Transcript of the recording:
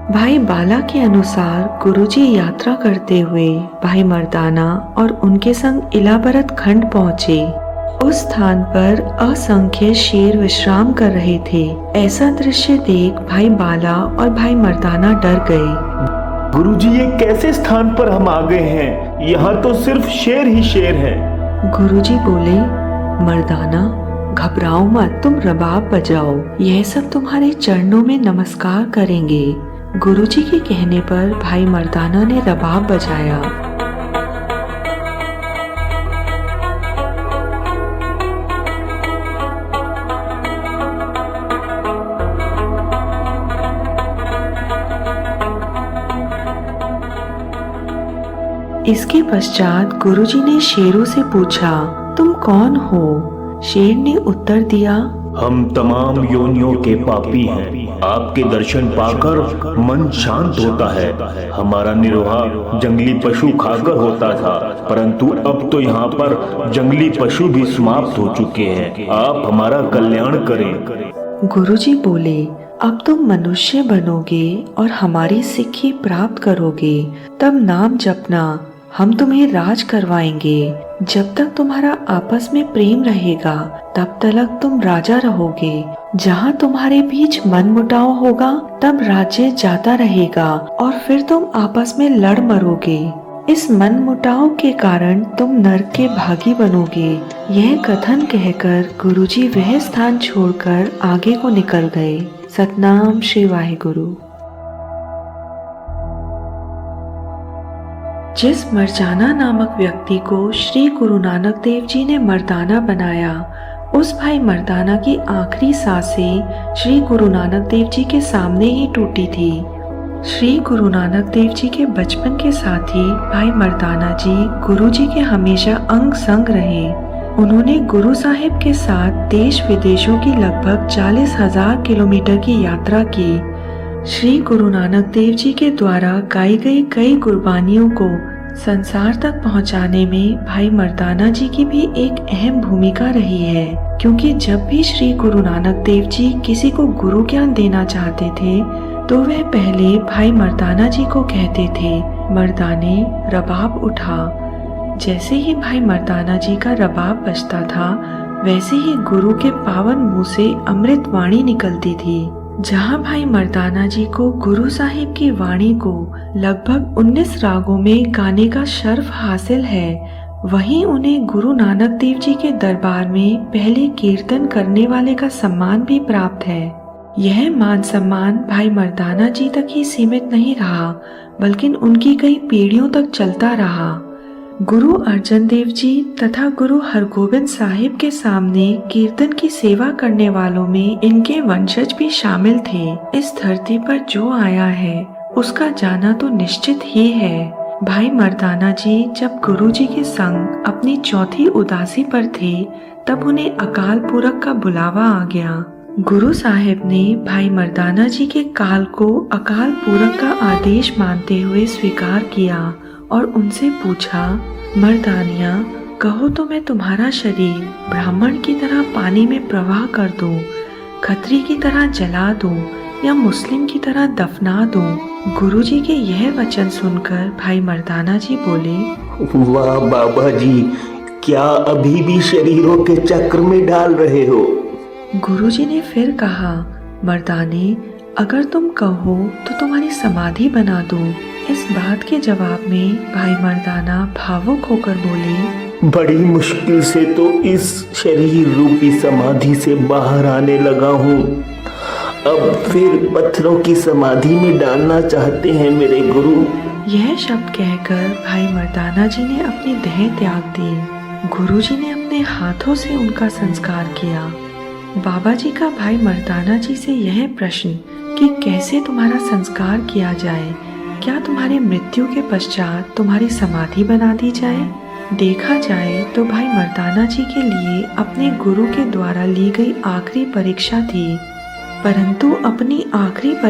भाई बाला के अनुसार गुरुजी यात्रा करते हुए भाई मर्दाना और उनके संग इलाबरत खंड पहुँचे। उस स्थान पर असंख्य शेर विश्राम कर रहे थे। ऐसा दृश्य देख भाई बाला और भाई मर्दाना डर गए। गुरुजी, ये कैसे स्थान पर हम आ गए हैं? यहाँ तो सिर्फ शेर ही शेर हैं। गुरुजी बोले, मर्दाना घबराओ मत, तुम रबाब बजाओ, यह सब तुम्हारे चरणों में नमस्कार करेंगे। गुरुजी के कहने पर भाई मर्दाना ने रबाब बजाया। इसके पश्चात गुरुजी ने शेरों से पूछा, तुम कौन हो? शेर ने उत्तर दिया, हम तमाम योनियों के पापी हैं। आपके दर्शन पाकर मन शांत होता है। हमारा निर्वाह जंगली पशु खाकर होता था, परंतु अब तो यहाँ पर जंगली पशु भी समाप्त हो चुके हैं। आप हमारा कल्याण करें। गुरुजी बोले, अब तुम मनुष्य बनोगे और हमारी सिक्खी प्राप्त करोगे, तब नाम जपना, हम तुम्हें राज करवाएंगे। जब तक तुम्हारा आपस में प्रेम रहेगा तब तक तुम राजा रहोगे। जहाँ तुम्हारे बीच मनमुटाव होगा तब राज्य जाता रहेगा और फिर तुम आपस में लड़ मरोगे। इस मनमुटाव के कारण तुम नरक के भागी बनोगे। यह कथन कहकर गुरुजी वह स्थान छोड़कर आगे को निकल गए। सतनाम श्री वाहिगुरु। जिस मर्जाना नामक व्यक्ति को श्री गुरु नानक देव जी ने मर्दाना बनाया, उस भाई मर्दाना की आखिरी सांसें श्री गुरु नानक देव जी के सामने ही टूटी थी। श्री गुरु नानक देव जी के बचपन के साथी भाई मर्दाना जी गुरु जी के हमेशा अंग संग रहे। उन्होंने गुरु साहिब के साथ देश विदेशों की लगभग 40,000 किलोमीटर की यात्रा की। श्री गुरु नानक देव जी के द्वारा गाई गई कई कुर्बानियों को संसार तक पहुंचाने में भाई मर्दाना जी की भी एक अहम भूमिका रही है, क्योंकि जब भी श्री गुरु नानक देव जी किसी को गुरु ज्ञान देना चाहते थे तो वह पहले भाई मर्दाना जी को कहते थे, मर्दाने रबाब उठा। जैसे ही भाई मर्दाना जी का रबाब बजता था, वैसे ही गुरु के पावन मुंह से अमृत वाणी निकलती थी। जहाँ भाई मर्दाना जी को गुरु साहिब की वाणी को लगभग 19 रागों में गाने का शर्फ हासिल है, वहीं उन्हें गुरु नानक देव जी के दरबार में पहले कीर्तन करने वाले का सम्मान भी प्राप्त है। यह मान सम्मान भाई मर्दाना जी तक ही सीमित नहीं रहा, बल्कि उनकी कई पीढ़ियों तक चलता रहा। गुरु अर्जन देव जी तथा गुरु हरगोबिंद साहिब के सामने कीर्तन की सेवा करने वालों में इनके वंशज भी शामिल थे। इस धरती पर जो आया है उसका जाना तो निश्चित ही है। भाई मर्दाना जी जब गुरु जी के संग अपनी चौथी उदासी पर थे, तब उन्हें अकाल पुरख का बुलावा आ गया। गुरु साहिब ने भाई मर्दाना जी के काल को अकाल पुरख का आदेश मानते हुए स्वीकार किया और उनसे पूछा, मर्दानिया कहो तो मैं तुम्हारा शरीर ब्राह्मण की तरह पानी में प्रवाह कर दूं, खत्री की तरह जला दूं या मुस्लिम की तरह दफना दूं। गुरुजी के यह वचन सुनकर भाई मर्दाना जी बोले, वाह बाबा जी, क्या अभी भी शरीरों के चक्र में डाल रहे हो? गुरुजी ने फिर कहा, मर्दाने अगर तुम कहो तो तुम्हारी समाधि बना दूं। इस बात के जवाब में भाई मर्दाना भावुक होकर बोले, बड़ी मुश्किल से तो इस शरीर रूपी समाधि से बाहर आने लगा हूँ। अब फिर पत्थरों की समाधि में डालना चाहते हैं मेरे गुरु। यह शब्द कहकर भाई मर्दाना जी ने अपनी देह त्याग दी। गुरुजी ने अपने हाथों से उनका संस्कार किया। बाबा जी का भाई मर्दाना जी से यह प्रश्न कि कैसे तुम्हारा संस्कार किया जाए, क्या तुम्हारी मृत्यु के पश्चात तुम्हारी समाधि बना दी जाए? देखा जाए तो भाई मर्दाना जी के लिए अपने गुरु के द्वारा ली गई आखिरी परीक्षा थी, परंतु अपनी आखिरी परीक्षा